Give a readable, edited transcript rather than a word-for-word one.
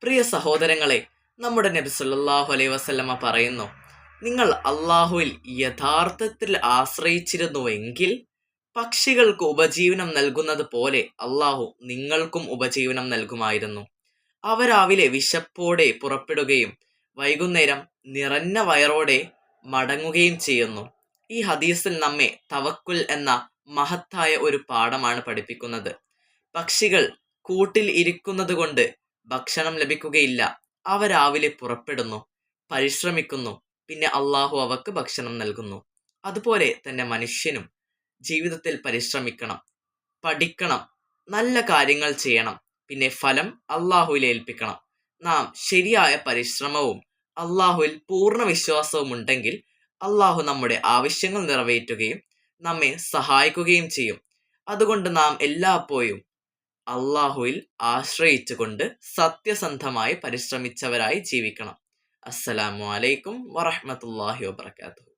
പ്രിയ സഹോദരങ്ങളെ, നമ്മുടെ നബി സല്ലല്ലാഹു അലൈഹി വസല്ലമ പറയുന്നു, നിങ്ങൾ അള്ളാഹുവിൽ യഥാർത്ഥത്തിൽ ആശ്രയിച്ചിരുന്നുവെങ്കിൽ പക്ഷികൾക്ക് ഉപജീവനം നൽകുന്നത് പോലെ അള്ളാഹു നിങ്ങൾക്കും ഉപജീവനം നൽകുമായിരുന്നു. അവ രാവിലെ വിശപ്പോടെ പുറപ്പെടുകയും വൈകുന്നേരം നിറഞ്ഞ വയറോടെ മടങ്ങുകയും ചെയ്യുന്നു. ഈ ഹദീസിൽ നമ്മെ തവക്കുൽ എന്ന മഹത്തായ ഒരു പാഠമാണ് പഠിപ്പിക്കുന്നത്. പക്ഷികൾ കൂട്ടിൽ ഇരിക്കുന്നത് കൊണ്ട് ഭക്ഷണം ലഭിക്കുകയില്ല. അവ രാവിലെ പുറപ്പെടുന്നു, പരിശ്രമിക്കുന്നു, പിന്നെ അള്ളാഹു അവക്ക് ഭക്ഷണം നൽകുന്നു. അതുപോലെ തന്നെ മനുഷ്യനും ജീവിതത്തിൽ പരിശ്രമിക്കണം, പഠിക്കണം, നല്ല കാര്യങ്ങൾ ചെയ്യണം, പിന്നെ ഫലം അള്ളാഹുവിൽ ഏൽപ്പിക്കണം. നാം ശരിയായ പരിശ്രമവും അള്ളാഹുവിൽ പൂർണ്ണ വിശ്വാസവും ഉണ്ടെങ്കിൽ അള്ളാഹു നമ്മുടെ ആവശ്യങ്ങൾ നിറവേറ്റുകയും നമ്മെ സഹായിക്കുകയും ചെയ്യും. അതുകൊണ്ട് നാം എല്ലായ്പ്പോഴും അള്ളാഹുവിൽ ആശ്രയിച്ചുകൊണ്ട് സത്യസന്ധമായി പരിശ്രമിച്ചവരായി ജീവിക്കണം. അസ്സലാമു അലൈക്കും വറഹ്മത്തുള്ളാഹി വബറകാതുഹു.